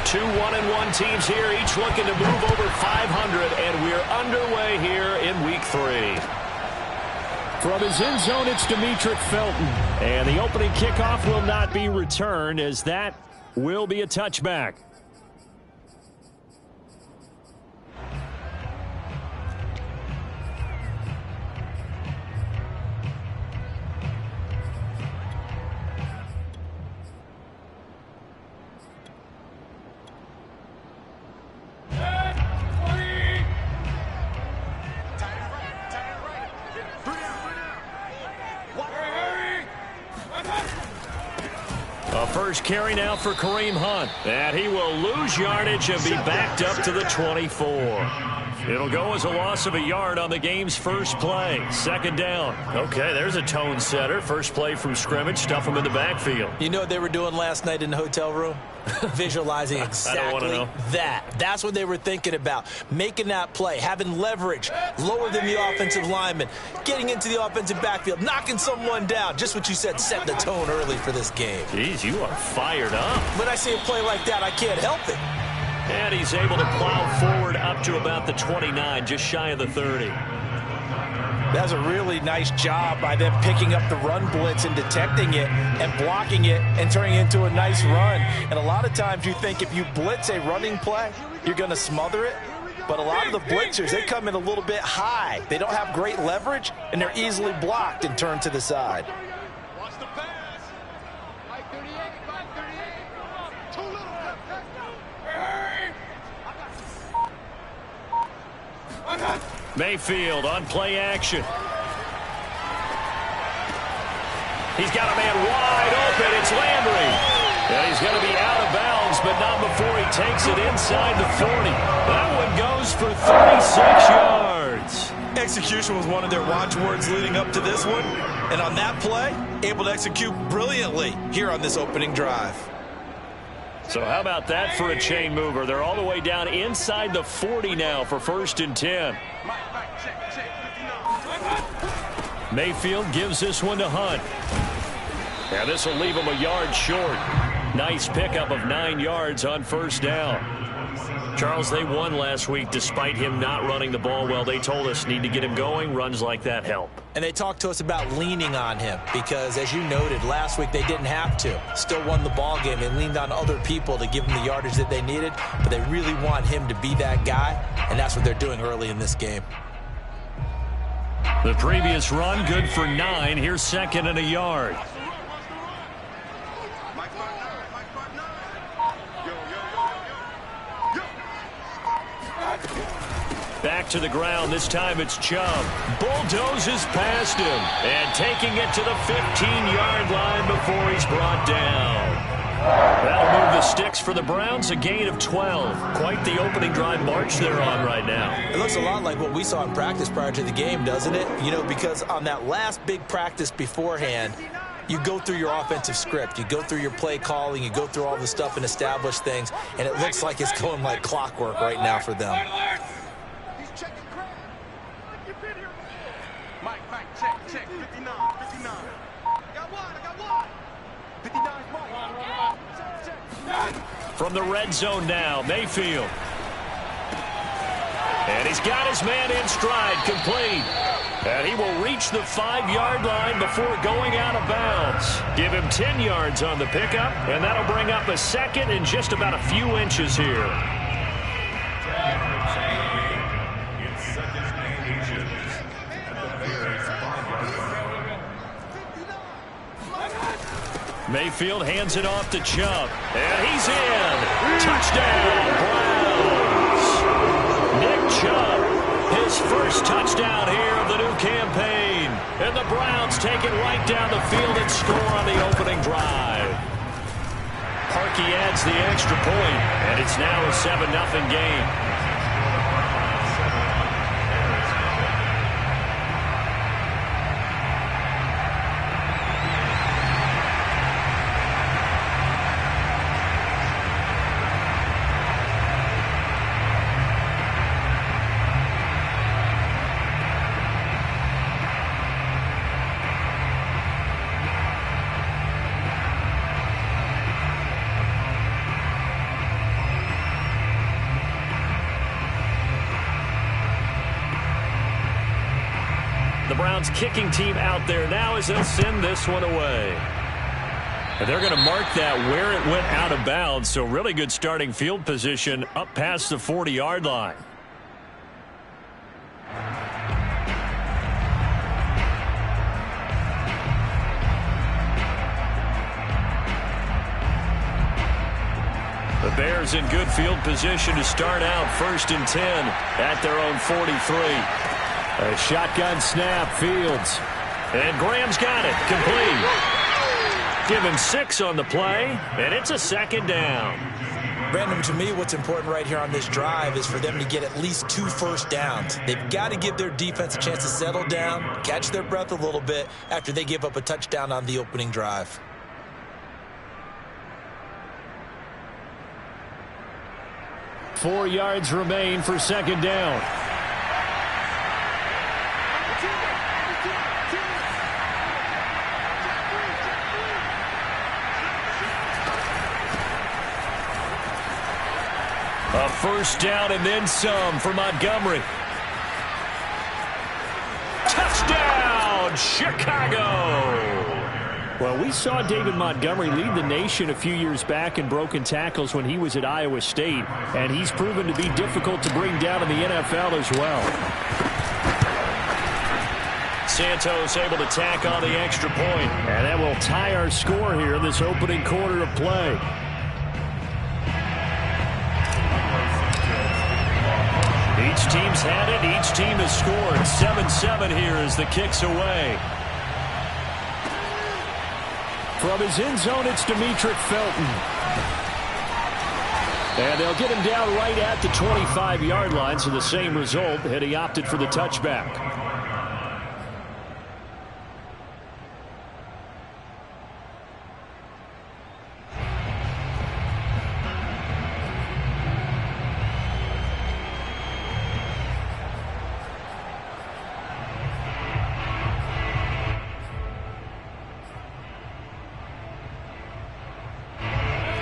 Two 1-1 teams here, each looking to move over 500, and we're underway here in Week 3. From his end zone, it's Demetric Felton. And the opening kickoff will not be returned, as that will be a touchback. First carry now for Kareem Hunt. And he will lose yardage and be backed up to the 24. It'll go as a loss of a yard on the game's first play. Second down. Okay, there's a tone setter. First play from scrimmage. Stuff him in the backfield. You know what they were doing last night in the hotel room? Visualizing exactly that. That's what they were thinking about. Making that play, having leverage, lower than the offensive lineman, getting into the offensive backfield, knocking someone down. Just what you said, set the tone early for this game. Jeez, you are fired up. When I see a play like that, I can't help it. And he's able to plow forward up to about the 29, just shy of the 30. That's a really nice job by them picking up the run blitz and detecting it and blocking it and turning it into a nice run. And a lot of times you think if you blitz a running play, you're going to smother it. But a lot of the blitzers, they come in a little bit high. They don't have great leverage, and they're easily blocked and turned to the side. Mayfield on play action. He's got a man wide open. It's Landry. And he's going to be out of bounds, but not before he takes it inside the 40. That one goes for 36 yards. Execution was one of their watchwords leading up to this one. And on that play, able to execute brilliantly here on this opening drive. So how about that for a chain mover? They're all the way down inside the 40 now for 1st and 10. Mayfield gives this one to Hunt. And this will leave him a yard short. Nice pickup of 9 yards on 1st down. Charles, they won last week despite him not running the ball well. They told us need to get him going. Runs like that help. And they talked to us about leaning on him because, as you noted, last week they didn't have to. Still won the ball game. They leaned on other people to give them the yardage that they needed, but they really want him to be that guy, and that's what they're doing early in this game. The previous run, good for 9. Here's 2nd and a yard. Back to the ground. This time it's Chubb. Bulldozes past him. And taking it to the 15-yard line before he's brought down. That'll move the sticks for the Browns. A gain of 12. Quite the opening drive march they're on right now. It looks a lot like what we saw in practice prior to the game, doesn't it? You know, because on that last big practice beforehand, you go through your offensive script. You go through your play calling. You go through all the stuff and establish things. And it looks like it's going like clockwork right now for them. Check, 59. Got one. 59. From the red zone now, Mayfield. And he's got his man in stride, complete. And he will reach the 5-yard line before going out of bounds. Give him 10 yards on the pickup, and that'll bring up a 2nd and just about a few inches here. Mayfield hands it off to Chubb. And he's in. Touchdown, Browns. Nick Chubb, his first touchdown here of the new campaign. And the Browns take it right down the field and score on the opening drive. Parkey adds the extra point, and it's now a 7-0 game. Browns kicking team out there now as they'll send this one away. And they're going to mark that where it went out of bounds, so really good starting field position up past the 40-yard line. The Bears in good field position to start out 1st and 10 at their own 43. A shotgun snap, Fields. And Graham's got it, complete. Give him 6 on the play, and it's a 2nd down. Brandon, to me, what's important right here on this drive is for them to get at least 2 first downs. They've got to give their defense a chance to settle down, catch their breath a little bit after they give up a touchdown on the opening drive. Four yards remain for 2nd down. A 1st down and then some for Montgomery. Touchdown, Chicago! Well, we saw David Montgomery lead the nation a few years back in broken tackles when he was at Iowa State, and he's proven to be difficult to bring down in the NFL as well. Santos able to tack on the extra point, and that will tie our score here in this opening quarter of play. Each team's had it. Each team has scored. 7-7 here as the kick's away. From his end zone, it's Demetric Felton. And they'll get him down right at the 25-yard line, so the same result, and he opted for the touchback.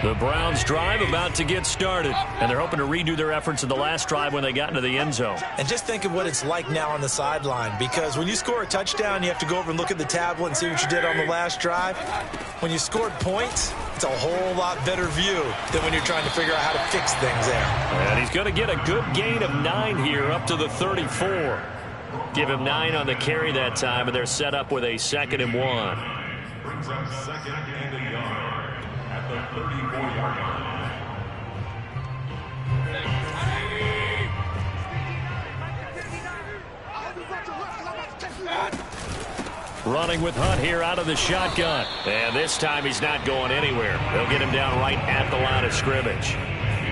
The Browns drive about to get started, and they're hoping to redo their efforts in the last drive when they got into the end zone. And just think of what it's like now on the sideline, because when you score a touchdown, you have to go over and look at the tablet and see what you did on the last drive. When you scored points, it's a whole lot better view than when you're trying to figure out how to fix things there. And he's going to get a good gain of 9 here up to the 34. Give him 9 on the carry that time, and they're set up with a 2nd and 1. Brings up 2nd and a yard at the 34-yard line. Running with Hunt here out of the shotgun. And this time he's not going anywhere. They'll get him down right at the line of scrimmage.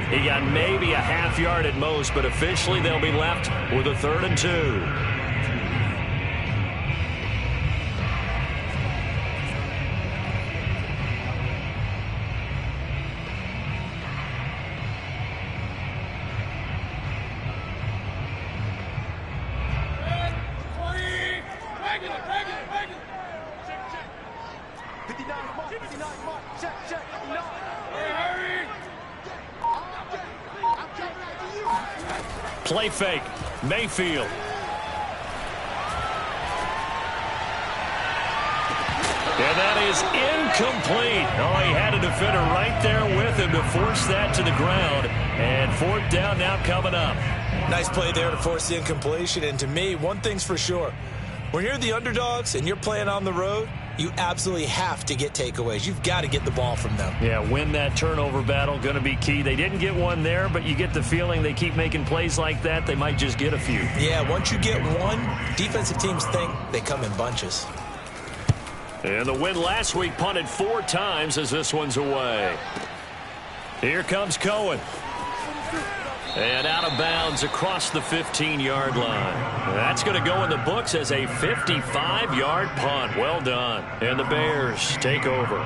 He got maybe a half yard at most, but officially they'll be left with a 3rd and 2. Play fake. Mayfield. And that is incomplete. Oh, he had a defender right there with him to force that to the ground. And 4th down now coming up. Nice play there to force the incompletion. And to me, one thing's for sure. When you're the underdogs and you're playing on the road, you absolutely have to get takeaways. You've got to get the ball from them. Yeah, win that turnover battle, going to be key. They didn't get one there, but you get the feeling they keep making plays like that, they might just get a few. Yeah, once you get one, defensive teams think they come in bunches. And the win last week punted 4 times as this one's away. Here comes Cohen. And out of bounds across the 15-yard line. That's going to go in the books as a 55-yard punt. Well done. And the Bears take over.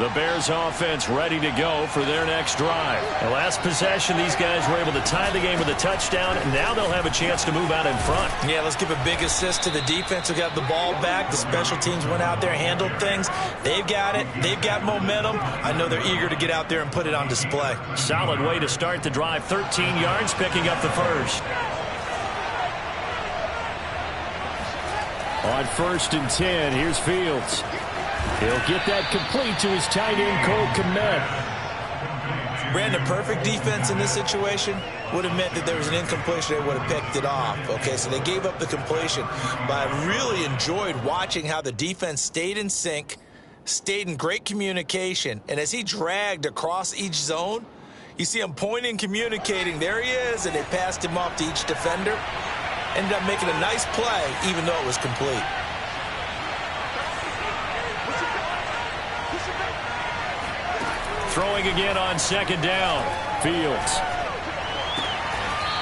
The Bears offense ready to go for their next drive. The last possession, these guys were able to tie the game with a touchdown, and now they'll have a chance to move out in front. Yeah, let's give a big assist to the defense who got the ball back. The special teams went out there and handled things. They've got it. They've got momentum. I know they're eager to get out there and put it on display. Solid way to start the drive. 13 yards, picking up the first. On 1st and 10, here's Fields. He'll get that complete to his tight end, Cole Kmet. Brandon, perfect defense in this situation would have meant that there was an incompletion. They would have picked it off. Okay, so they gave up the completion. But I really enjoyed watching how the defense stayed in sync, stayed in great communication. And as he dragged across each zone, you see him pointing, communicating. There he is, and they passed him off to each defender. Ended up making a nice play, even though it was complete. Throwing again on 2nd down. Fields.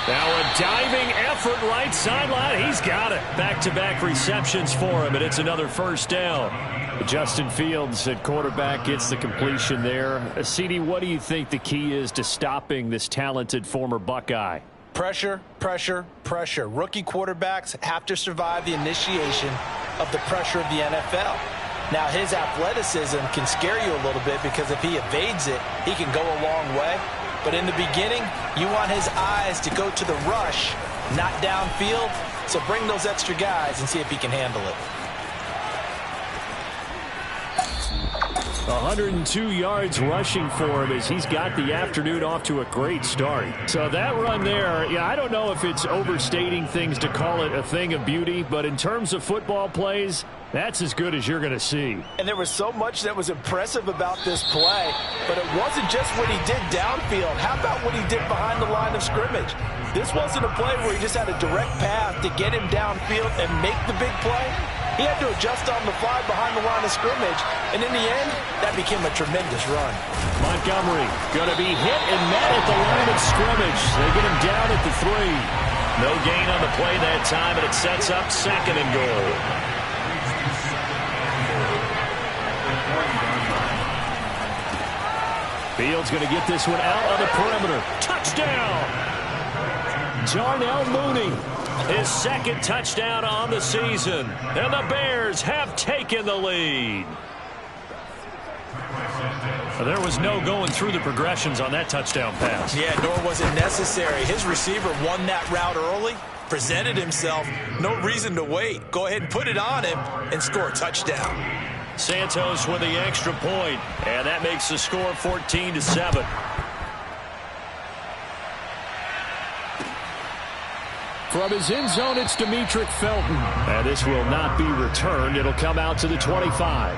Now a diving effort right sideline. He's got it. Back-to-back receptions for him, and it's another 1st down. Justin Fields at quarterback gets the completion there. CD, what do you think the key is to stopping this talented former Buckeye? Pressure, pressure, pressure. Rookie quarterbacks have to survive the initiation of the pressure of the NFL. Now, his athleticism can scare you a little bit because if he evades it, he can go a long way. But in the beginning, you want his eyes to go to the rush, not downfield. So bring those extra guys and see if he can handle it. 102 yards rushing for him as he's got the afternoon off to a great start. So that run there, yeah, I don't know if it's overstating things to call it a thing of beauty, but in terms of football plays, that's as good as you're going to see. And there was so much that was impressive about this play, but it wasn't just what he did downfield. How about what he did behind the line of scrimmage? This wasn't a play where he just had a direct path to get him downfield and make the big play. He had to adjust on the fly behind the line of scrimmage, and in the end, that became a tremendous run. Montgomery going to be hit and met at the line of scrimmage. They get him down at the 3. No gain on the play that time, and it sets up 2nd and goal. Fields going to get this one out on the perimeter. Touchdown! Darnell Mooney. His 2nd touchdown on the season. And the Bears have taken the lead. There was no going through the progressions on that touchdown pass. Yeah, nor was it necessary. His receiver won that route early, presented himself. No reason to wait. Go ahead and put it on him and score a touchdown. Santos with the extra point, and that makes the score 14-7. From his end zone, it's Demetric Felton. And this will not be returned. It'll come out to the 25.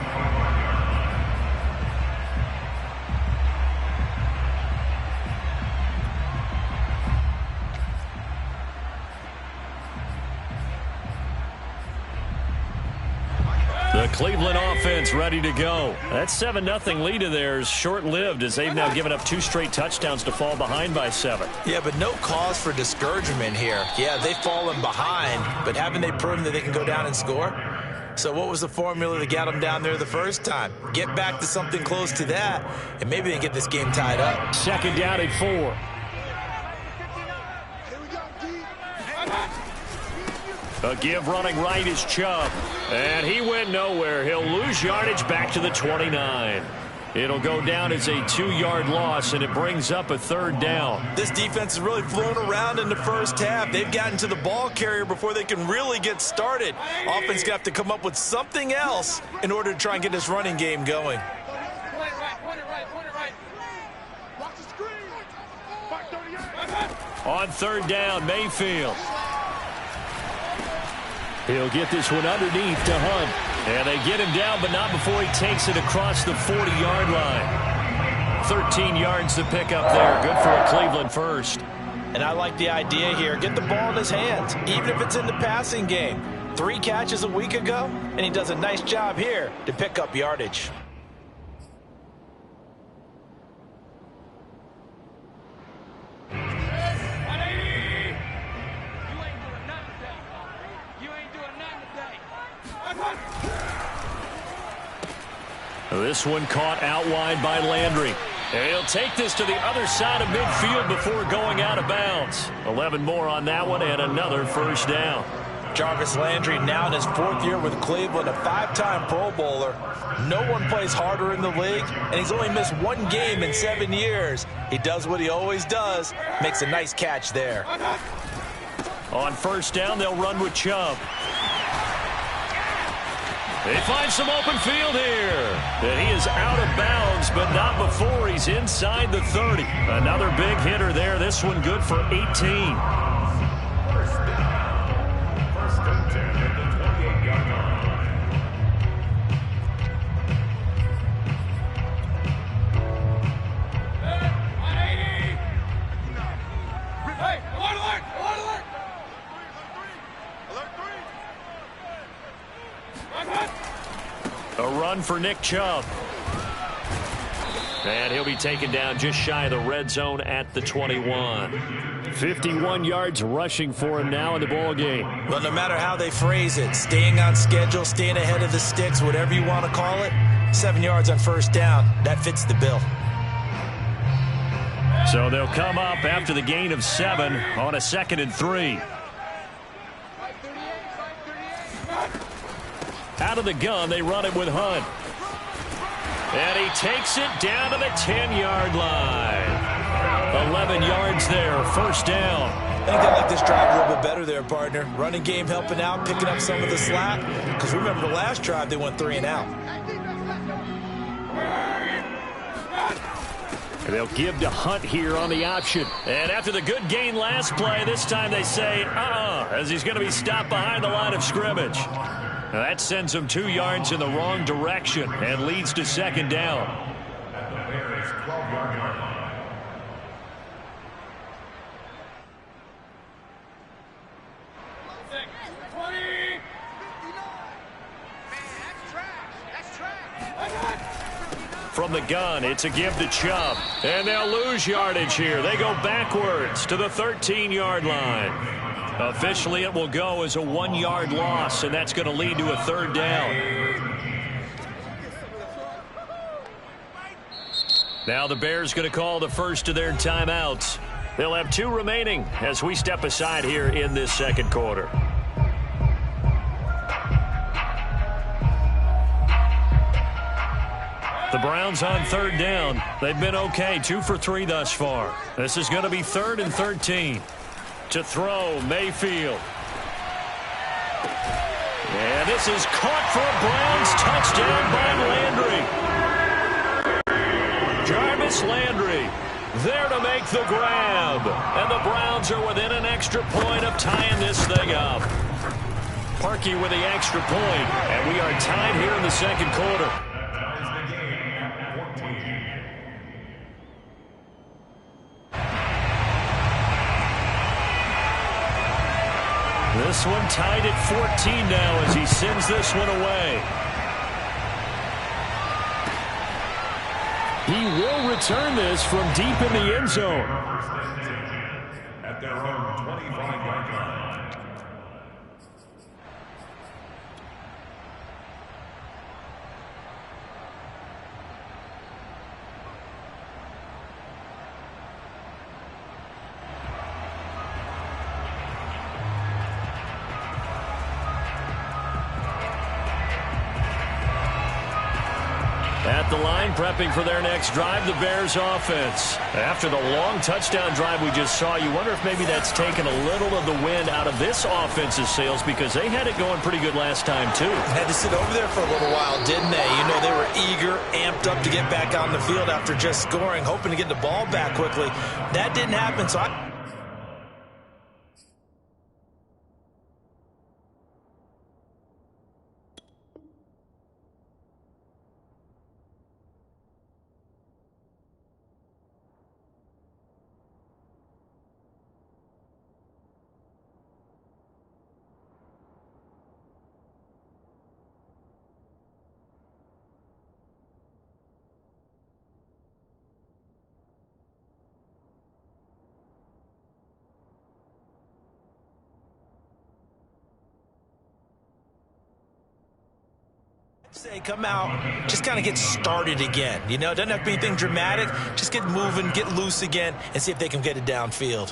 The Cleveland offense ready to go. That 7-0 lead of theirs short-lived as they've now given up 2 straight touchdowns to fall behind by 7. Yeah, but no cause for discouragement here. Yeah, they've fallen behind, but haven't they proven that they can go down and score? So what was the formula that got them down there the first time? Get back to something close to that, and maybe they get this game tied up. 2nd down at 4. A give running right is Chubb. And he went nowhere. He'll lose yardage back to the 29. It'll go down as a 2-yard loss, and it brings up a 3rd down. This defense has really flown around in the first half. They've gotten to the ball carrier before they can really get started. Offense going to have to come up with something else in order to try and get this running game going. On 3rd down, Mayfield. He'll get this one underneath to Hunt. And they get him down, but not before he takes it across the 40-yard line. 13 yards to pick up there. Good for a Cleveland first. And I like the idea here. Get the ball in his hands, even if it's in the passing game. 3 catches a week ago, and he does a nice job here to pick up yardage. This one caught out wide by Landry. And he'll take this to the other side of midfield before going out of bounds. 11 more on that one and another first down. Jarvis Landry now in his 4th year with Cleveland, a 5-time Pro Bowler. No one plays harder in the league, and he's only missed 1 game in 7 years. He does what he always does, makes a nice catch there. On first down, they'll run with Chubb. They find some open field here. And he is out of bounds, but not before he's inside the 30. Another big hitter there. This one good for 18. First and 10 at the 28-yard line. Hey, alert! A run for Nick Chubb. And he'll be taken down just shy of the red zone at the 21. 51 yards rushing for him now in the ball game. Well, no matter how they phrase it, staying on schedule, staying ahead of the sticks, whatever you want to call it, 7 yards on first down, that fits the bill. So they'll come up after the gain of 7 on a 2nd and 3. Out of the gun, they run it with Hunt. And he takes it down to the 10-yard line. 11 yards there, first down. I think they like this drive a little bit better there, partner. Running game helping out, picking up some of the slack. Because remember the last drive, they went 3 and out. They'll give to Hunt here on the option. And after the good gain last play, this time they say, as he's going to be stopped behind the line of scrimmage. Now that sends him 2 yards in the wrong direction and leads to second down. At the Bears' 12-yard line. From the gun, it's a give to Chubb. And they'll lose yardage here. They go backwards to the 13-yard line. Officially, it will go as a 1-yard loss, and that's going to lead to a third down. Now the Bears going to call the first of their timeouts. They'll have 2 remaining as we step aside here in this second quarter. The Browns on third down. They've been okay, 2 for 3 thus far. This is going to be 3rd and 13. To throw, Mayfield. And this is caught for a Browns touchdown by Landry. Jarvis Landry there to make the grab. And the Browns are within an extra point of tying this thing up. Parkey with the extra point, and we are tied here in the second quarter. This one tied at 14 now as he sends this one away. He will return this from deep in the end zone. At their own 25-yard line. At the line, prepping for their next drive, the Bears offense. After the long touchdown drive we just saw, you wonder if maybe that's taken a little of the wind out of this offense's sails because they had it going pretty good last time, too. Had to sit over there for a little while, didn't they? You know, they were eager, amped up to get back on the field after just scoring, hoping to get the ball back quickly. That didn't happen, so Say come out, just kind of get started again. You know, it doesn't have to be anything dramatic. Just get moving, get loose again, and see if they can get it downfield.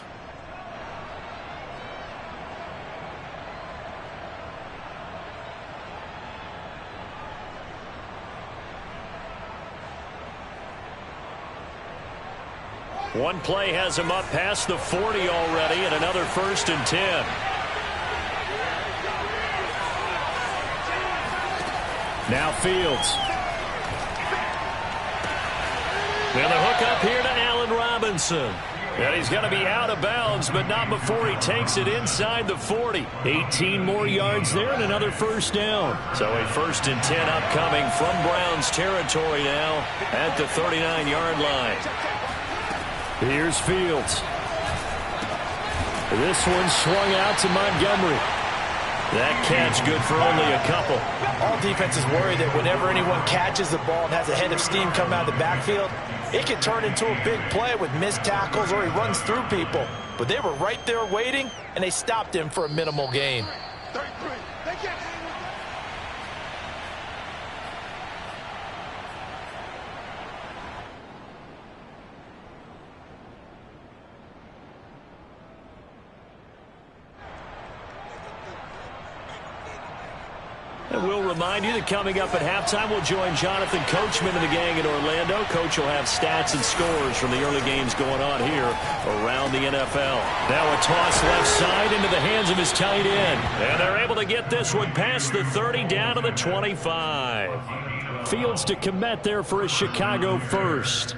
One play has him up past the 40 already, and another 1st and 10. Now Fields. And the hook up here to Allen Robinson. And he's going to be out of bounds, but not before he takes it inside the 40. 18 more yards there and another 1st down. So a 1st and 10 upcoming from Browns territory now at the 39-yard line. Here's Fields. This one swung out to Montgomery. That catch good for only a couple. All defenses worry that whenever anyone catches the ball and has a head of steam come out of the backfield, it can turn into a big play with missed tackles or he runs through people. But they were right there waiting, and they stopped him for a minimal gain. 33. They can't hang with that. And we'll remind you that coming up at halftime, we'll join Jonathan Coachman and the gang in Orlando. Coach will have stats and scores from the early games going on here around the NFL. Now a toss left side into the hands of his tight end. And they're able to get this one past the 30 down to the 25. Fields to commit there for a Chicago 1st.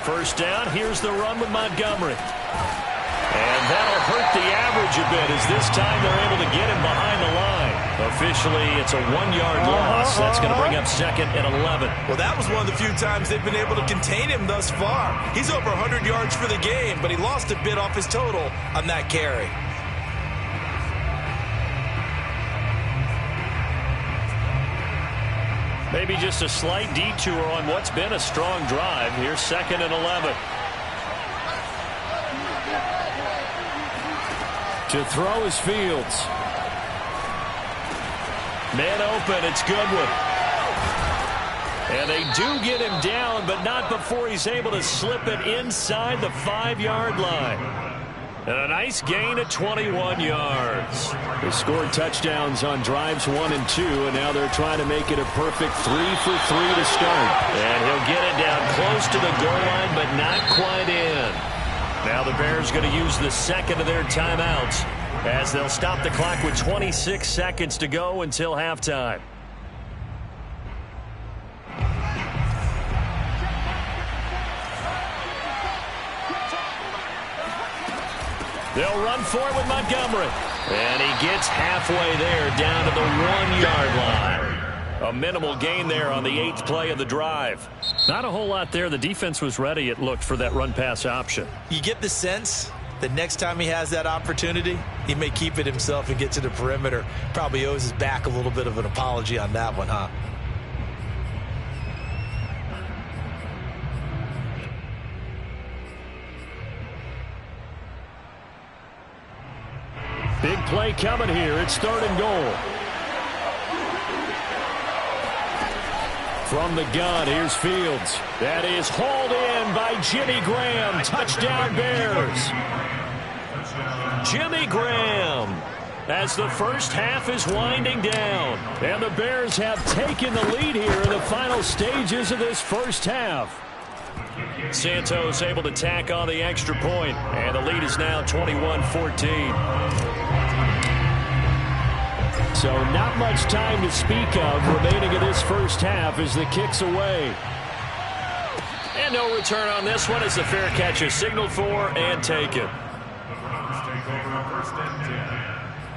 First down, here's the run with Montgomery. And that'll hurt the average a bit as this time they're able to get him behind the line. Officially, it's a 1-yard loss. That's going to bring up 2nd and 11. Well, that was one of the few times they've been able to contain him thus far. He's over 100 yards for the game, but he lost a bit off his total on that carry. Maybe just a slight detour on what's been a strong drive. Here's 2nd and 11. To throw is Fields. Man open, it's Goodwin. And they do get him down, but not before he's able to slip it inside the 5-yard line. And a nice gain of 21 yards. They scored touchdowns on drives 1 and 2, and now they're trying to make it a perfect 3 for 3 to start. And he'll get it down close to the goal line, but not quite in. Now the Bears going to use the 2nd of their timeouts as they'll stop the clock with 26 seconds to go until halftime. They'll run for it with Montgomery. And he gets halfway there down to the 1-yard line. A minimal gain there on the 8th play of the drive. Not a whole lot there. The defense was ready, it looked, for that run-pass option. You get the sense that next time he has that opportunity, he may keep it himself and get to the perimeter. Probably owes his back a little bit of an apology on that one, huh? Big play coming here. It's 3rd and goal. From the gun, here's Fields. That is hauled in by Jimmy Graham. Touchdown Bears. Jimmy Graham as the first half is winding down. And the Bears have taken the lead here in the final stages of this first half. Santos able to tack on the extra point, and the lead is now 21-14. So not much time to speak of remaining in this first half as the kick's away. And no return on this one as the fair catch is signaled for and taken. The Browns take over 1st and 10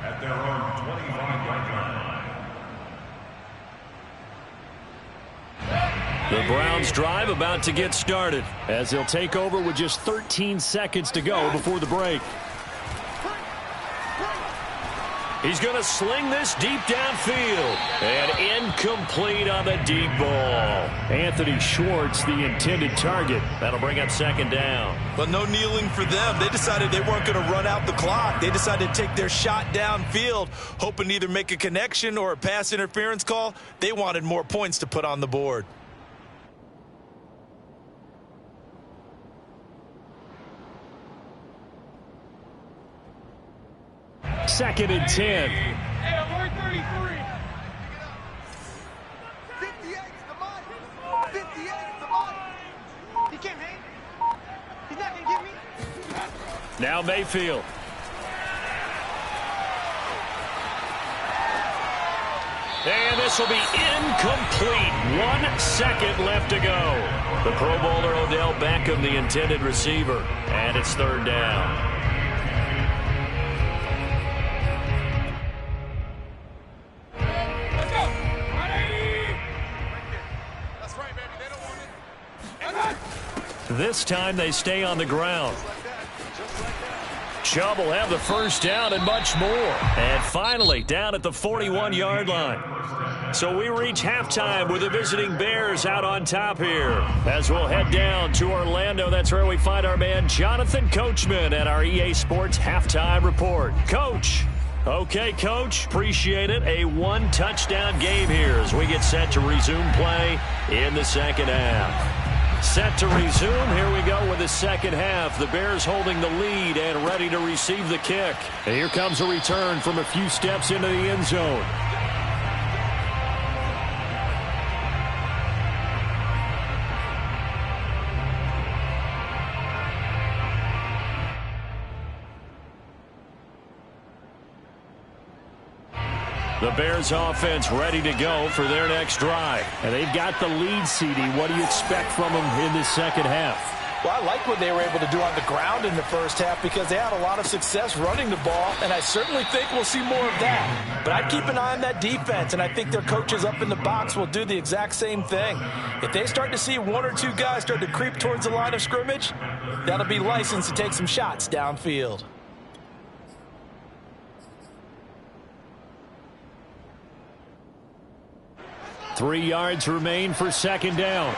at their own 25-yard line. The Browns drive about to get started as they'll take over with just 13 seconds to go before the break. He's going to sling this deep downfield. And incomplete on the deep ball. Anthony Schwartz, the intended target. That'll bring up second down. But no kneeling for them. They decided they weren't going to run out the clock. They decided to take their shot downfield, hoping to either make a connection or a pass interference call. They wanted more points to put on the board. Second and 10. Hey, I'm worth 33. 58's the money. 58's the money. He can't hang. He's not going to get me. Now Mayfield. And this will be incomplete. 1 second left to go. The Pro Bowler Odell Beckham, the intended receiver. And it's third down. This time they stay on the ground. Chubb will have the first down and much more. And finally, down at the 41-yard line. So we reach halftime with the visiting Bears out on top here. As we'll head down to Orlando, that's where we find our man Jonathan Coachman at our EA Sports Halftime Report. Coach. Okay, Coach, appreciate it. A one-touchdown game here as we get set to resume play in the second half. Set to resume. Here we go with the second half. The Bears holding the lead and ready to receive the kick. And here comes a return from a few steps into the end zone. The Bears offense ready to go for their next drive. And they've got the lead, CD. What do you expect from them in the second half? Well, I like what they were able to do on the ground in the first half because they had a lot of success running the ball, and I certainly think we'll see more of that. But I'd keep an eye on that defense, and I think their coaches up in the box will do the exact same thing. If they start to see one or two guys start to creep towards the line of scrimmage, that'll be licensed to take some shots downfield. Three yards remain for second down.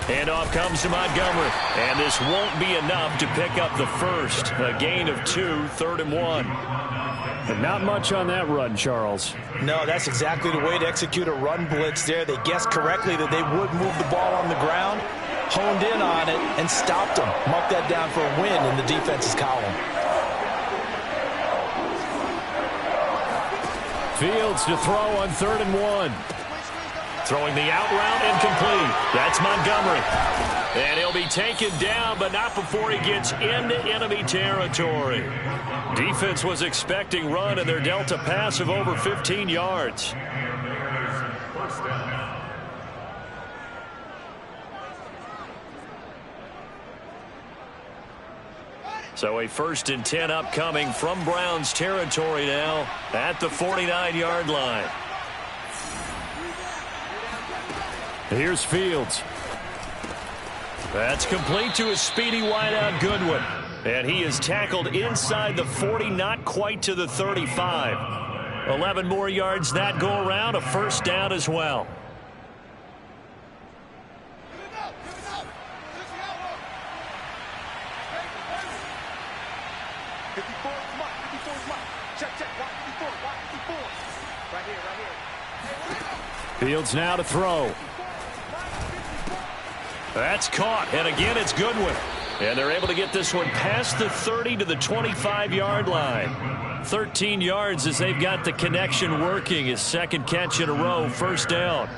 Handoff comes to Montgomery. And this won't be enough to pick up the first. A gain of 2, 3rd and 1. And not much on that run, Charles. No, that's exactly the way to execute a run blitz there. They guessed correctly that they would move the ball on the ground, honed in on it, and stopped them. Mark that down for a win in the defense's column. Fields to throw on 3rd and 1. Throwing the out route incomplete. That's Montgomery. And he'll be taken down, but not before he gets into enemy territory. Defense was expecting run, and they're dealt a pass of over 15 yards. So a 1st and 10 upcoming from Browns territory now at the 49-yard line. Here's Fields. That's complete to his speedy wideout Goodwin. And he is tackled inside the 40, not quite to the 35. 11 more yards that go around, a first down as well. Fields now to throw. That's caught, and again it's Goodwin. And they're able to get this one past the 30 to the 25-yard line. 13 yards as they've got the connection working. His second catch in a row, first down.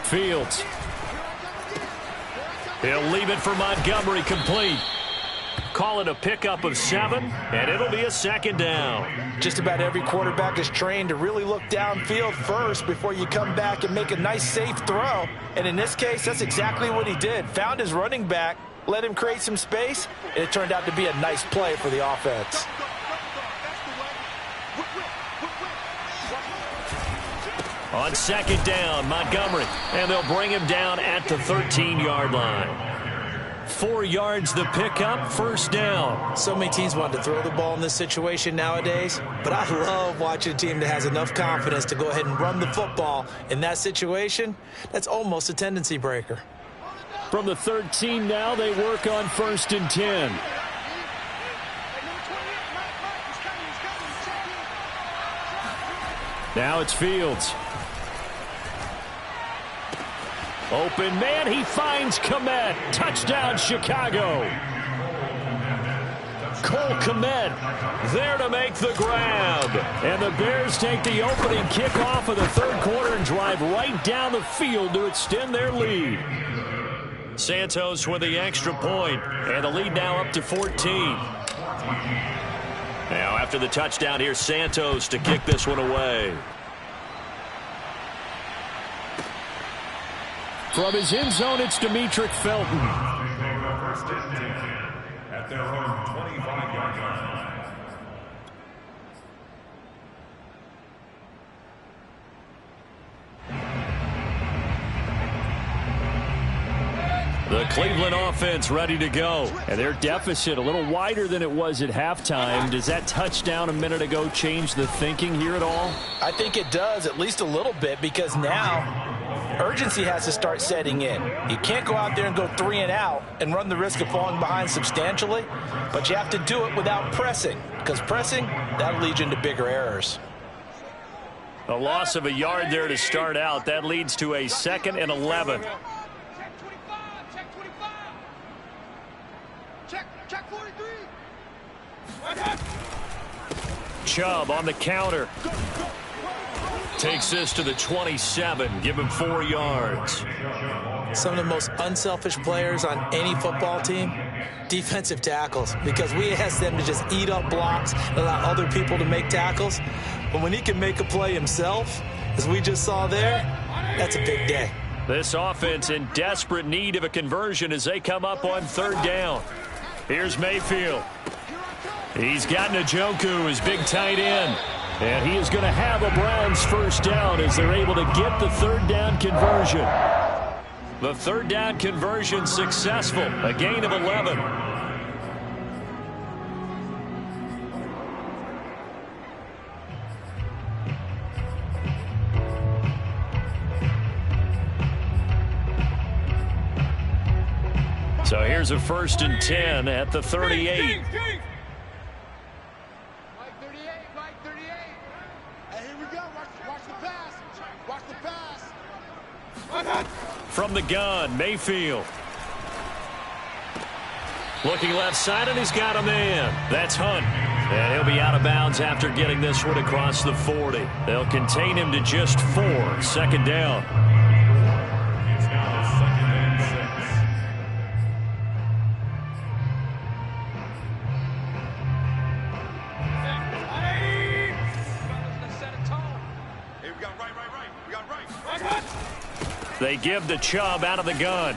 Fields. He'll leave it for Montgomery, complete. Call it a pickup of 7, and it'll be a second down. Just about every quarterback is trained to really look downfield first before you come back and make a nice, safe throw. And in this case, that's exactly what he did. Found his running back, let him create some space, and it turned out to be a nice play for the offense. On second down, Montgomery, and they'll bring him down at the 13-yard line. 4 yards the pickup, first down. So many teams want to throw the ball in this situation nowadays, but I love watching a team that has enough confidence to go ahead and run the football. In that situation, that's almost a tendency breaker. From the 13 now, they work on 1st and 10. Now it's Fields. Open man, he finds Kmet. Touchdown, Chicago. Cole Kmet there to make the grab. And the Bears take the opening kickoff of the 3rd quarter and drive right down the field to extend their lead. Santos with the extra point, and the lead now up to 14. Now after the touchdown, here's Santos to kick this one away. From his end zone, it's Demetric Felton. First and 10 at their own 25-yard line. The Cleveland offense ready to go. And their deficit a little wider than it was at halftime. Does that touchdown a minute ago change the thinking here at all? I think it does, at least a little bit, because now urgency has to start setting in. You can't go out there and go 3 and out and run the risk of falling behind substantially, but you have to do it without pressing, because pressing, that'll lead you into bigger errors. A loss of a yard there to start out. That leads to a 2nd and 11. Check 43. Chubb on the counter. Takes this to the 27. Give him 4 yards. Some of the most unselfish players on any football team, defensive tackles, because we ask them to just eat up blocks and allow other people to make tackles. But when he can make a play himself, as we just saw there, that's a big day. This offense in desperate need of a conversion as they come up on 3rd down. Here's Mayfield. He's got Njoku, his big tight end. And he is going to have a Browns first down as they're able to get the 3rd down conversion. The 3rd down conversion successful. A gain of 11. So here's a 1st and 10 at the 38. Mike 38, Mike 38. Hey, here we go. Watch the pass. Watch the pass. From the gun, Mayfield. Looking left side, and he's got a man. That's Hunt. And he'll be out of bounds after getting this one across the 40. They'll contain him to just 4. 2nd down. It's now 2nd and 6. They give to Chubb out of the gun.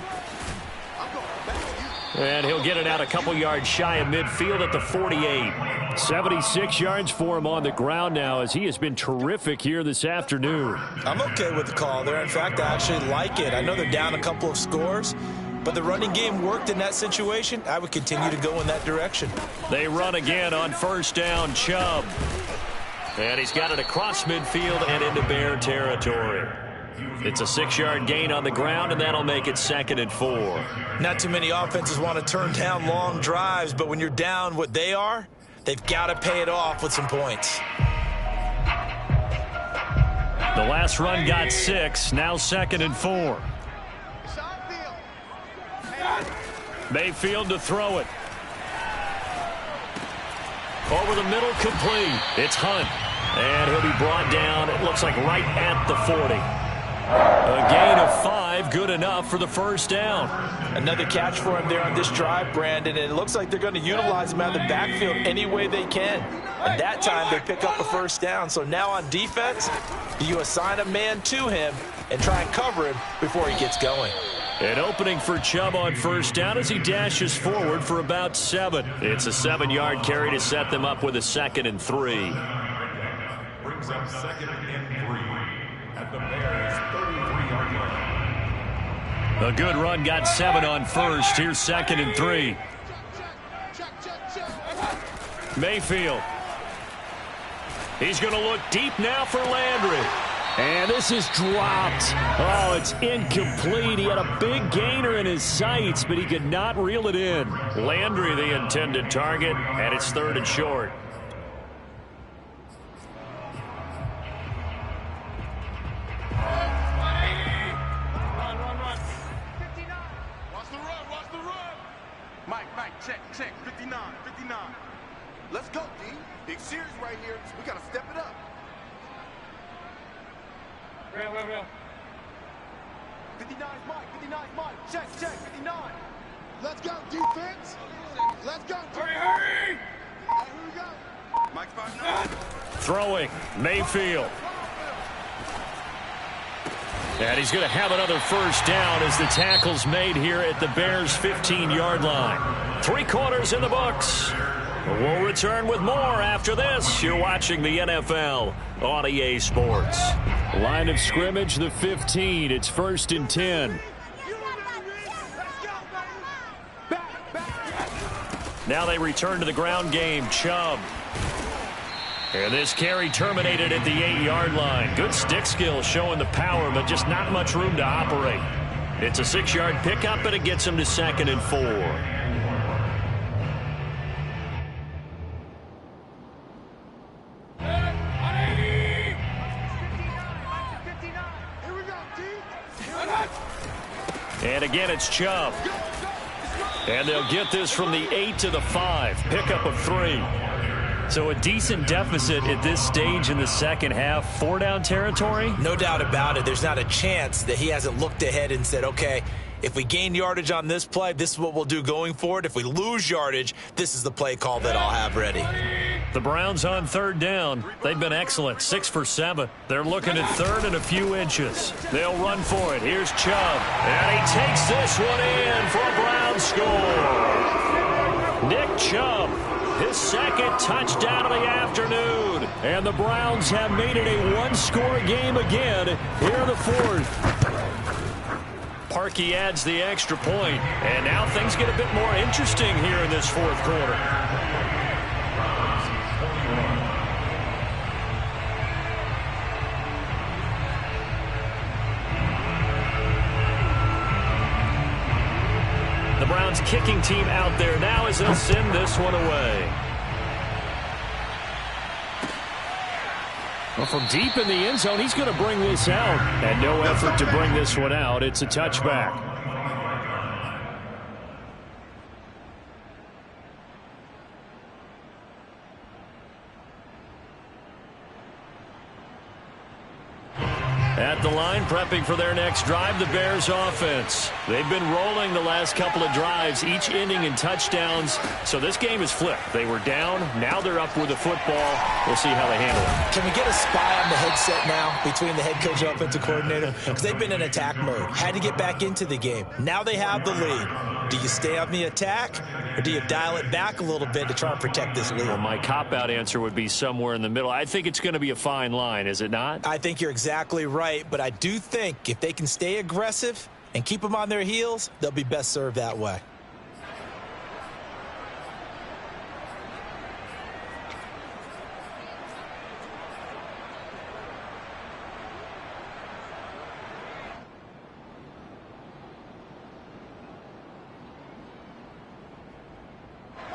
And he'll get it out a couple yards shy of midfield at the 48. 76 yards for him on the ground now as he has been terrific here this afternoon. I'm okay with the call there. In fact, I actually like it. I know they're down a couple of scores, but the running game worked in that situation. I would continue to go in that direction. They run again on 1st down, Chubb. And he's got it across midfield and into Bear territory. It's a 6-yard gain on the ground, and that'll make it 2nd and 4. Not too many offenses want to turn down long drives, but when you're down what they are, they've got to pay it off with some points. The last run got 6, now 2nd and 4. Mayfield to throw it. Over the middle, complete. It's Hunt. And he'll be brought down, it looks like right at the 40. A gain of 5, good enough for the first down. Another catch for him there on this drive, Brandon, and it looks like they're going to utilize him out of the backfield any way they can. And that time they pick up a first down. So now on defense, do you assign a man to him and try and cover him before he gets going? An opening for Chubb on first down as he dashes forward for about 7. It's a 7-yard carry to set them up with a 2nd and 3. Brings up 2nd and 3 at the Bears' 33-yard line. A good run got 7 on first. Here's 2nd and 3. Mayfield. He's going to look deep now for Landry. And this is dropped. Oh, it's incomplete. He had a big gainer in his sights, but he could not reel it in. Landry, the intended target, and it's 3rd and short. Mike, check, 59. Let's go, D. Big series right here, so we got to step it up. Real. 59 Mike, check, 59. Let's go, defense. Let's go. Hurry. All right, here we go. Mike's 5-9. Throwing, Mayfield. And he's going to have another first down as the tackle's made here at the Bears' 15-yard line. 3 quarters in the books. We'll return with more after this. You're watching the NFL on EA Sports. Line of scrimmage, the 15. It's 1st and 10. Now they return to the ground game. Chubb. And this carry terminated at the 8-yard line. Good stick skill showing the power, but just not much room to operate. It's a 6-yard pickup, and it gets him to 2nd and 4. And again, it's Chubb. And they'll get this from the 8 to the 5. Pickup of 3. So a decent deficit at this stage in the second half. 4-down territory? No doubt about it. There's not a chance that he hasn't looked ahead and said, okay, if we gain yardage on this play, this is what we'll do going forward. If we lose yardage, this is the play call that I'll have ready. The Browns on 3rd down. They've been excellent. 6 for 7. They're looking at 3rd and a few inches. They'll run for it. Here's Chubb. And he takes this one in for a Brown score. Nick Chubb, his 2nd touchdown of the afternoon. And the Browns have made it a one-score game again here in the 4th. Parkey adds the extra point, and now things get a bit more interesting here in this 4th quarter. The Browns kicking team out there now as they'll send this one away. Well, from deep in the end zone, he's going to bring this out. And no effort to bring this one out. It's a touchback. At the line, prepping for their next drive, the Bears offense. They've been rolling the last couple of drives, each ending in touchdowns. So this game is flipped. They were down. Now they're up with the football. We'll see how they handle it. Can we get a spy on the headset now between the head coach and offensive coordinator? Because they've been in attack mode. Had to get back into the game. Now they have the lead. Do you stay on the attack, or do you dial it back a little bit to try and protect this lead? Well, my cop-out answer would be somewhere in the middle. I think it's going to be a fine line, is it not? I think you're exactly right, but I do think if they can stay aggressive and keep them on their heels, they'll be best served that way.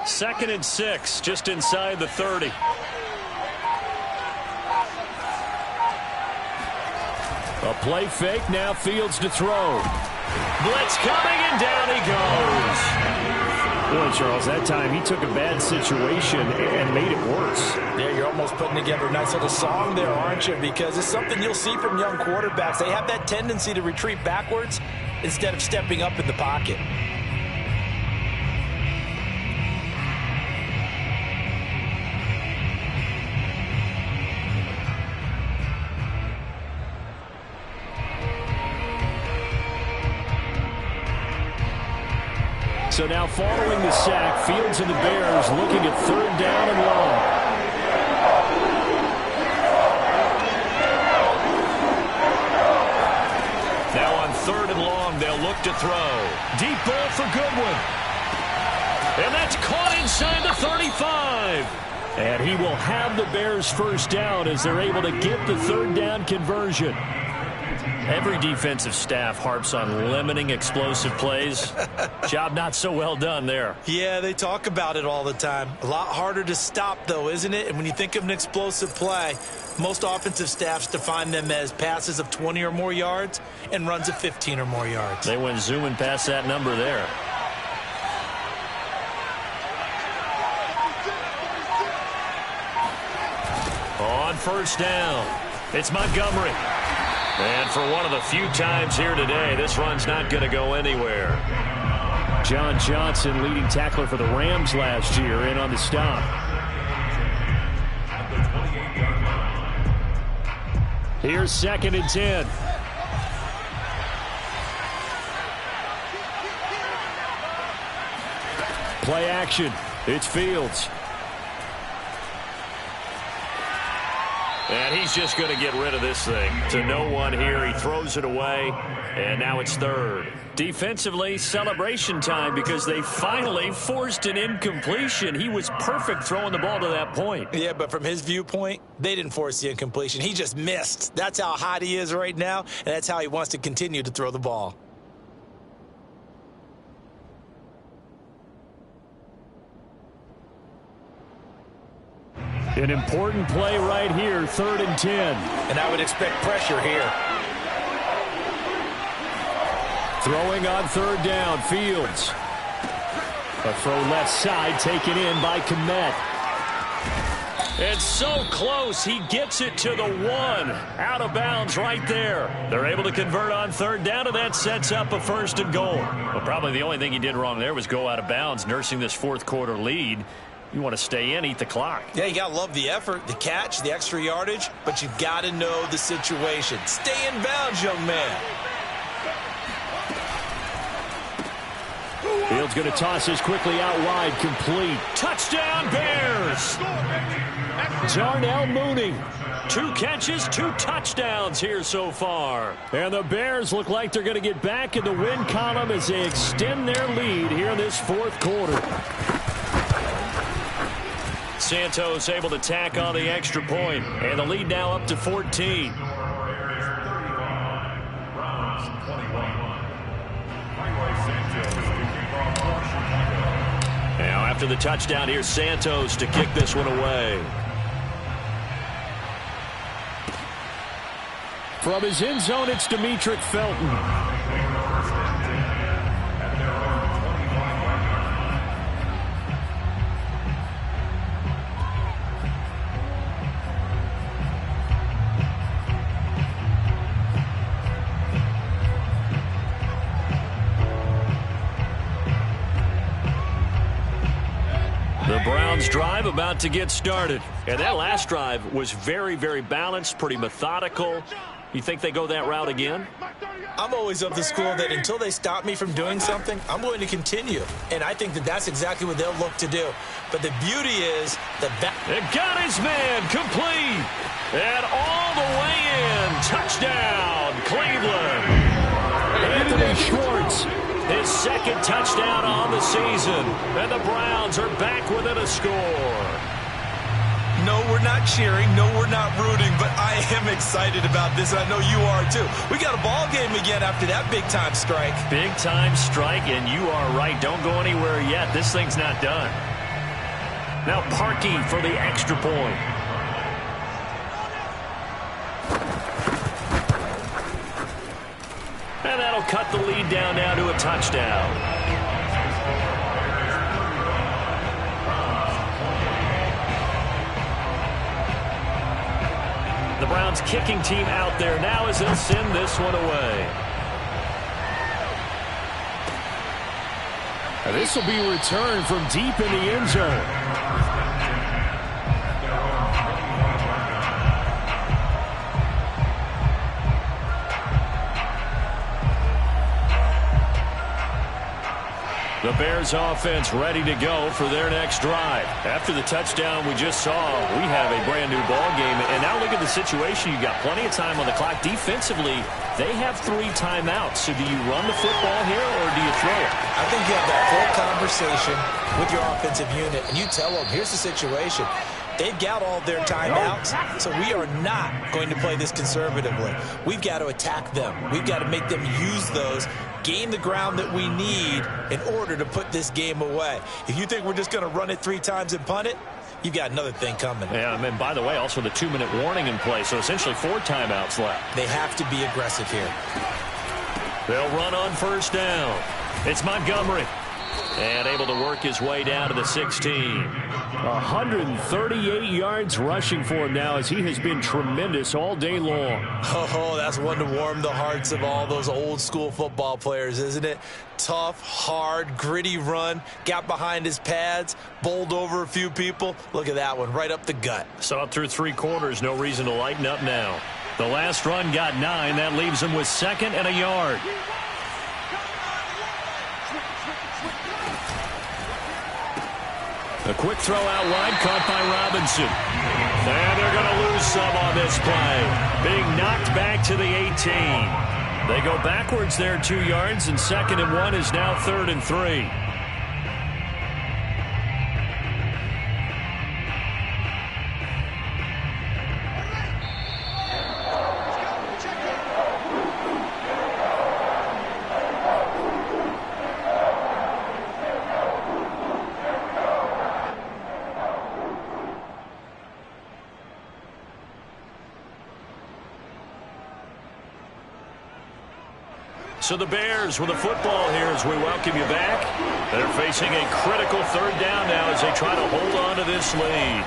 Second and 6, just inside the 30. A play fake, now Fields to throw. Blitz coming, and down he goes. Boy, Charles, that time he took a bad situation and made it worse. Yeah, you're almost putting together a nice little song there, aren't you? Because it's something you'll see from young quarterbacks. They have that tendency to retreat backwards instead of stepping up in the pocket. So now following the sack, Fields and the Bears looking at 3rd down and long. Now on 3rd and long, they'll look to throw. Deep ball for Goodwin. And that's caught inside the 35. And he will have the Bears 1st down as they're able to get the 3rd down conversion. Every defensive staff harps on limiting explosive plays. Job not so well done there. Yeah, they talk about it all the time. A lot harder to stop, though, isn't it? And when you think of an explosive play, most offensive staffs define them as passes of 20 or more yards and runs of 15 or more yards. They went zooming past that number there. On 1st down, it's Montgomery. And for one of the few times here today, this run's not going to go anywhere. John Johnson, leading tackler for the Rams last year, in on the stop. Here's 2nd and 10. Play action. It's Fields. And he's just going to get rid of this thing. To no one here. He throws it away. And now it's 3rd. Defensively, celebration time because they finally forced an incompletion. He was perfect throwing the ball to that point. Yeah, but from his viewpoint, they didn't force the incompletion. He just missed. That's how hot he is right now, and that's how he wants to continue to throw the ball. An important play right here, 3rd and 10. And I would expect pressure here. Throwing on 3rd down, Fields. A throw left side taken in by Kmet. It's so close, he gets it to the 1. Out of bounds right there. They're able to convert on 3rd down, and that sets up a 1st and goal. Well, probably the only thing he did wrong there was go out of bounds, nursing this 4th quarter lead. You want to stay in, eat the clock. Yeah, you got to love the effort, the catch, the extra yardage, but you got to know the situation. Stay in bounds, young man. Fields going to toss this quickly out wide, complete. Touchdown, Bears! Darnell Mooney. 2 catches, 2 touchdowns here so far. And the Bears look like they're going to get back in the win column as they extend their lead here in this 4th quarter. Santos able to tack on the extra point, and the lead now up to 14. Now after the touchdown, here's Santos to kick this one away. From his end zone, it's Demetric Felton. The Browns drive about to get started. And that last drive was very, very balanced, pretty methodical. You think they go that route again? I'm always of the school that until they stop me from doing something, I'm going to continue. And I think that that's exactly what they'll look to do. But the beauty is that it got his man complete. And all the way in. Touchdown, Cleveland. Anthony Schwartz. His 2nd touchdown on the season. And the Browns are back within a score. No, we're not cheering. No, we're not rooting. But I am excited about this, and I know you are too. We got a ball game again after that big-time strike. Big-time strike, and you are right. Don't go anywhere yet. This thing's not done. Now Parkey for the extra point. And that'll cut the lead down now to a touchdown. Browns kicking team out there now as they'll send this one away. And this will be returned from deep in the end zone. The Bears offense ready to go for their next drive. After the touchdown we just saw, we have a brand new ball game. And now look at the situation. You've got plenty of time on the clock. Defensively, they have 3 timeouts. So do you run the football here or do you throw it? I think you have that full conversation with your offensive unit, and you tell them, here's the situation. They've got all their timeouts, so we are not going to play this conservatively. We've got to attack them. We've got to make them use those, gain the ground that we need in order to put this game away. If you think we're just going to run it 3 times and punt it, you've got another thing coming. Yeah, and by the way, also the 2-minute warning in play, so essentially 4 timeouts left. They have to be aggressive here. They'll run on first down. It's Montgomery. And able to work his way down to the 16. 138 yards rushing for him now as he has been tremendous all day long. Oh, that's one to warm the hearts of all those old school football players, isn't it? Tough, hard, gritty run. Got behind his pads, bowled over a few people. Look at that one, right up the gut. Saw it through 3 quarters. No reason to lighten up now. The last run got 9. That leaves him with 2nd and a yard. A quick throw out wide, caught by Robinson. And they're going to lose some on this play. Being knocked back to the 18. They go backwards there 2 yards, and 2nd and 1 is now 3rd and 3. So the Bears with a football here as we welcome you back. They're facing a critical 3rd down now as they try to hold on to this lead.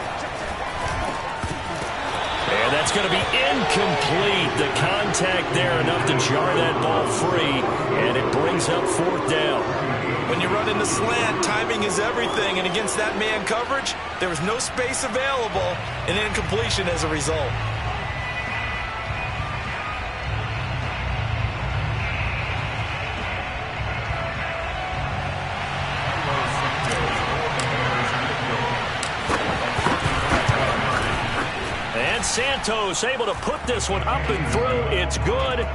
And that's going to be incomplete. The contact there enough to jar that ball free, and it brings up 4th down. When you run in the slant, timing is everything, and against that man coverage, there was no space available, and incompletion as a result. Santos able to put this one up and through. It's good.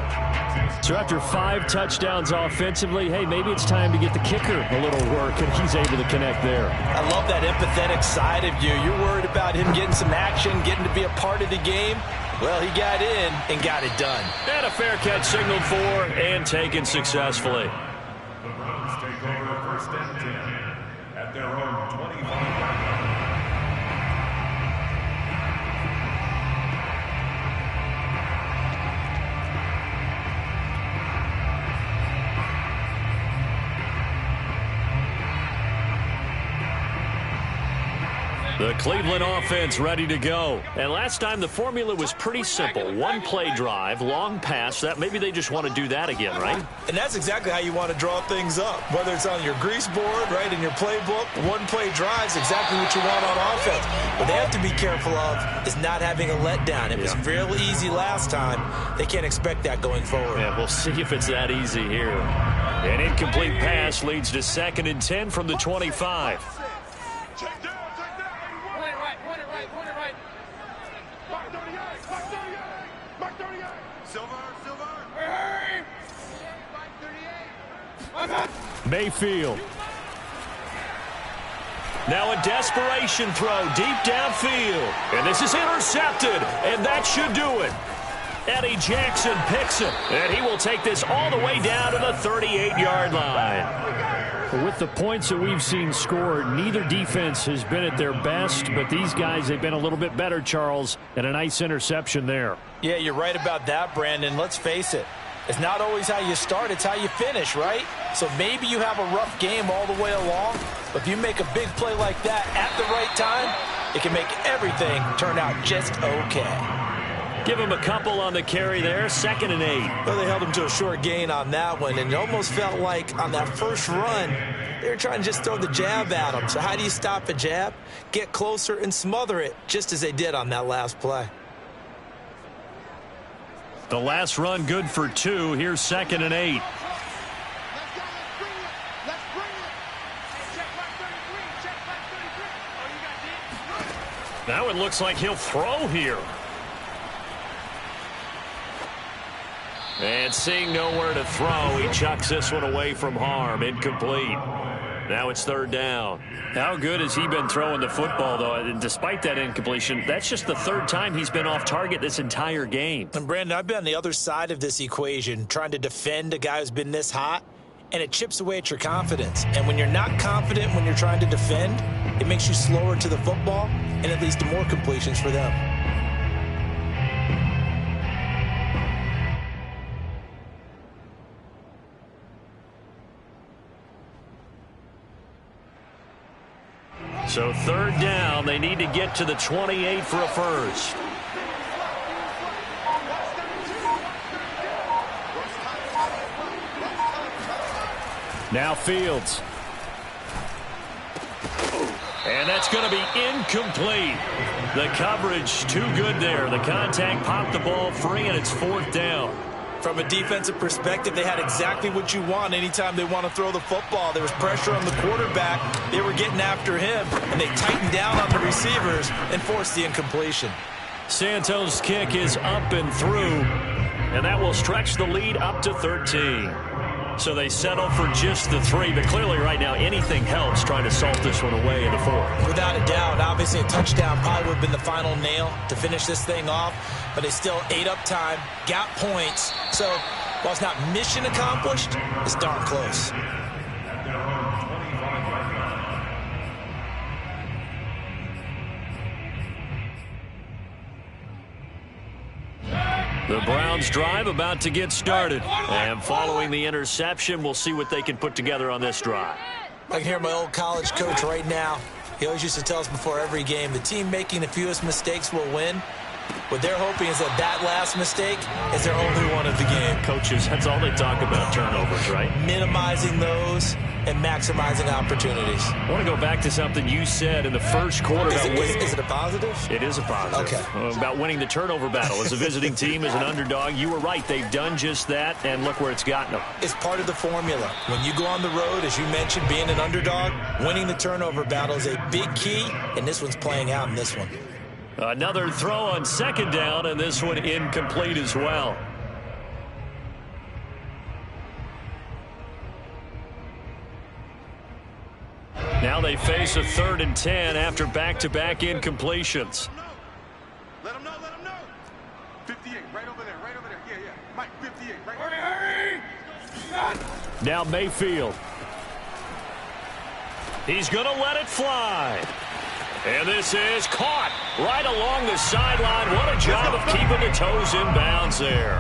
So after 5 touchdowns offensively, hey, maybe it's time to get the kicker a little work, and he's able to connect there. I love that empathetic side of you. You're worried about him getting some action, getting to be a part of the game. Well, he got in and got it done. And a fair catch signaled for and taken successfully. The Browns take over 1st and 10 at their own 25-yard line. The Cleveland offense ready to go. And last time the formula was pretty simple. 1 play drive, long pass. That maybe they just want to do that again, right? And that's exactly how you want to draw things up. Whether it's on your grease board, right, in your playbook, 1 play drive is exactly what you want on offense. What they have to be careful of is not having a letdown. It was real easy last time. They can't expect that going forward. Yeah, we'll see if it's that easy here. An incomplete pass leads to 2nd and 10 from the 25. Mayfield. Now a desperation throw deep downfield. And this is intercepted, and that should do it. Eddie Jackson picks it, and he will take this all the way down to the 38-yard line. With the points that we've seen scored, neither defense has been at their best, but these guys, they've been a little bit better, Charles, and a nice interception there. Yeah, you're right about that, Brandon. Let's face it. It's not always how you start, it's how you finish, right? So maybe you have a rough game all the way along, but if you make a big play like that at the right time, it can make everything turn out just okay. Give him a couple on the carry there, 2nd and 8. Well, they held him to a short gain on that one, and it almost felt like on that first run, they were trying to just throw the jab at him. So how do you stop a jab? Get closer and smother it, just as they did on that last play. The last run good for 2. Here's 2nd and 8. Now it looks like he'll throw here. And seeing nowhere to throw, he chucks this one away from harm. Incomplete. Now it's 3rd down. How good has he been throwing the football, though? And despite that incompletion, that's just the 3rd time he's been off target this entire game. And, Brandon, I've been on the other side of this equation, trying to defend a guy who's been this hot, and it chips away at your confidence. And when you're not confident when you're trying to defend, it makes you slower to the football, and it leads to more completions for them. So 3rd down, they need to get to the 28 for a first. Now Fields. And that's going to be incomplete. The coverage too good there. The contact popped the ball free, and it's 4th down. From a defensive perspective, they had exactly what you want anytime they want to throw the football. There was pressure on the quarterback. They were getting after him, and they tightened down on the receivers and forced the incompletion. Santos' kick is up and through, and that will stretch the lead up to 13. So they settle for just the 3, but clearly right now anything helps trying to salt this one away in the 4th. Without a doubt, obviously a touchdown probably would have been the final nail to finish this thing off, but they still ate up time, got points. So while it's not mission accomplished, it's darn close. The Browns drive about to get started. And following the interception, we'll see what they can put together on this drive. I can hear my old college coach right now. He always used to tell us before every game, the team making the fewest mistakes will win. What they're hoping is that that last mistake is their only one of the game. Coaches, that's all they talk about, turnovers, right? Minimizing those and maximizing opportunities. I want to go back to something you said in the first quarter. Is it a positive? It is a positive. Okay. About winning the turnover battle. As a visiting team, as an underdog, you were right. They've done just that, and look where it's gotten them. It's part of the formula. When you go on the road, as you mentioned, being an underdog, winning the turnover battle is a big key, and this one's playing out in this one. Another throw on 2nd down, and this one incomplete as well. Now they face a 3rd and 10 after back-to-back incompletions. Let him know, let him know. 58, right over there, yeah. Mike, 58, right over there. Hurry! Now Mayfield. He's going to let it fly. And this is caught right along the sideline. What a job of keeping the toes in bounds there.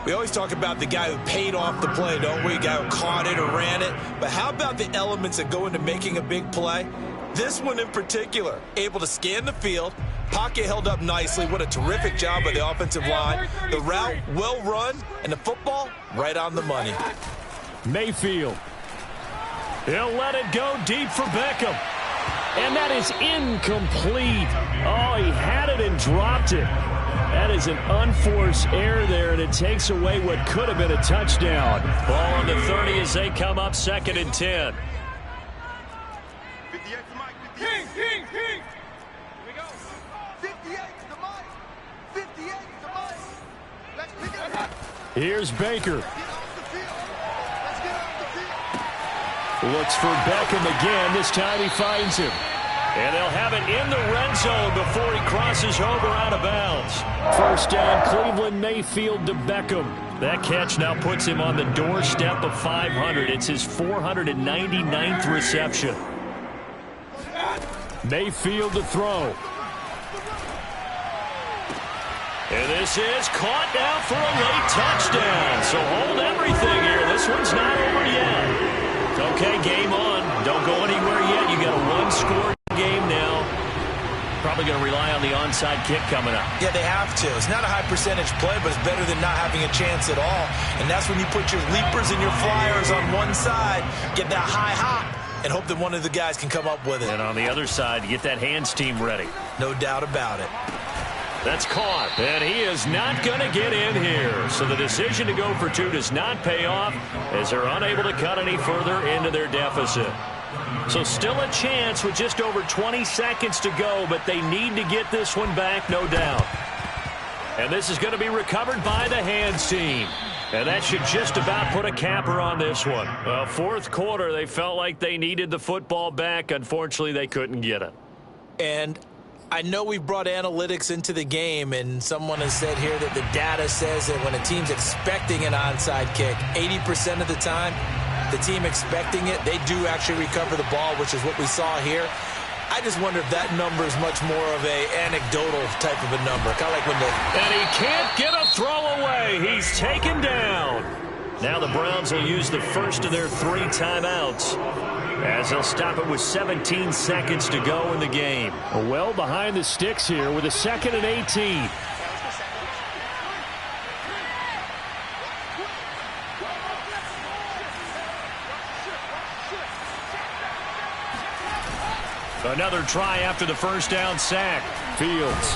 We always talk about the guy who paid off the play, don't we? The guy who caught it or ran it. But how about the elements that go into making a big play? This one in particular, able to scan the field, pocket held up nicely. What a terrific job by the offensive line. The route well run, and the football right on the money. Mayfield. He'll let it go deep for Beckham. And that is incomplete. Oh, he had it and dropped it. That is an unforced error there, and it takes away what could have been a touchdown. Ball on the 30 as they come up 2nd and 10. 58 to Mike, 58. Here we go. 58 to Mike. 58 to Mike. Let's pick it up. Here's Baker. Get off the field. Let's get off the field. Looks for Beckham again. This time he finds him. And they'll have it in the red zone before he crosses over out of bounds. First down, Cleveland. Mayfield to Beckham. That catch now puts him on the doorstep of 500. It's his 499th reception. Mayfield to throw. And this is caught now for a late touchdown. So hold everything here. This one's not over yet. Okay, game on. Don't go anywhere yet. You got a one-score game now. Probably probably going to rely on the onside kick coming up. Yeah, they have to. It's not a high percentage play, but it's better than not having a chance at all. And that's when you put your leapers and your flyers on one side, get that high hop, and hope that one of the guys can come up with it. And on the other side, get that hands team ready. No doubt about it. That's caught, and he is not going to get in here. So the decision to go for 2 does not pay off as they're unable to cut any further into their deficit. So still a chance with just over 20 seconds to go, but they need to get this one back, no doubt. And this is going to be recovered by the hands team. And that should just about put a capper on this one. Fourth quarter, they felt like they needed the football back. Unfortunately, they couldn't get it. And I know we brought analytics into the game, and someone has said here that the data says that when a team's expecting an onside kick, 80% of the time, the team expecting it, they do actually recover the ball, which is what we saw here. I just wonder if that number is much more of a anecdotal type of a number. Kind of like when And he can't get a throw away. He's taken down. Now the Browns will use the first of their 3 timeouts, as they'll stop it with 17 seconds to go in the game. Well behind the sticks here with a 2nd and 18. Another try after the first down sack. Fields.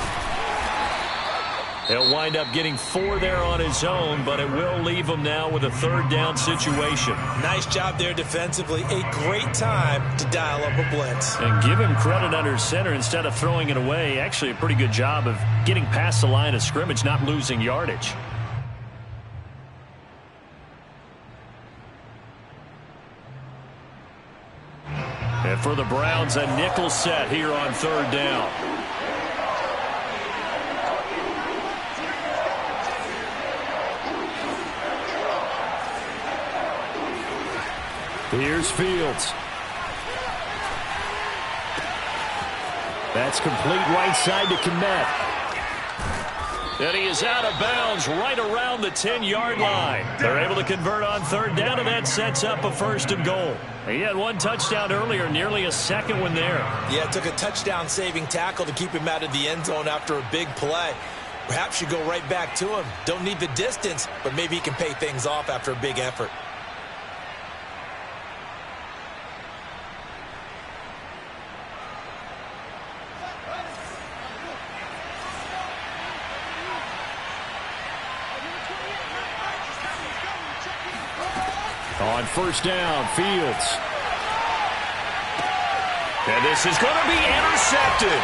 He'll wind up getting 4 there on his own, but it will leave him now with a 3rd down situation. Nice job there defensively. A great time to dial up a blitz. And give him credit under center instead of throwing it away. Actually a pretty good job of getting past the line of scrimmage, not losing yardage. And for the Browns, a nickel set here on 3rd down. Here's Fields. That's complete right side to Kmet. And he is out of bounds right around the 10-yard line. They're able to convert on 3rd down, and that sets up a 1st and goal. He had 1 touchdown earlier, nearly a 2nd one there. Yeah, it took a touchdown-saving tackle to keep him out of the end zone after a big play. Perhaps you go right back to him. Don't need the distance, but maybe he can pay things off after a big effort. On 1st down, Fields. And this is going to be intercepted.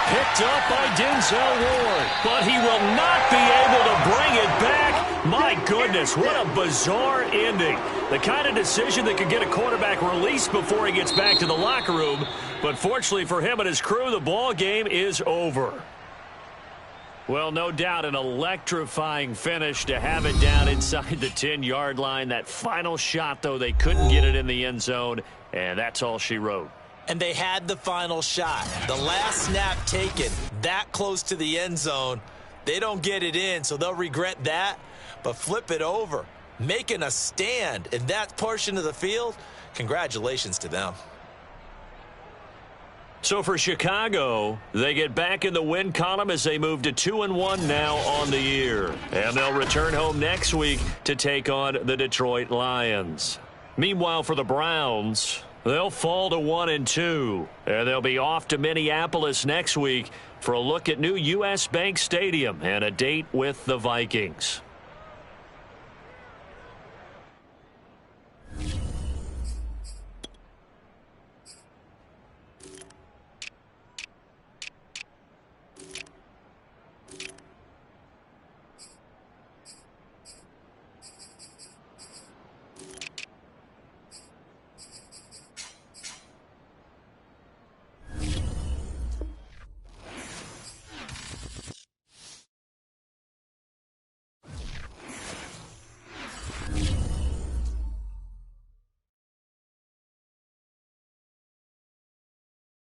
Picked up by Denzel Ward, but he will not be able to bring it back. My goodness, what a bizarre ending. The kind of decision that could get a quarterback released before he gets back to the locker room. But fortunately for him and his crew, the ball game is over. Well, no doubt an electrifying finish to have it down inside the 10-yard line. That final shot, though, they couldn't get it in the end zone, and that's all she wrote. And they had the final shot. The last snap taken that close to the end zone. They don't get it in, so they'll regret that. But flip it over, making a stand in that portion of the field, congratulations to them. So for Chicago, they get back in the win column as they move to 2-1 now on the year. And they'll return home next week to take on the Detroit Lions. Meanwhile, for the Browns, they'll fall to 1-2. And they'll be off to Minneapolis next week for a look at new U.S. Bank Stadium and a date with the Vikings.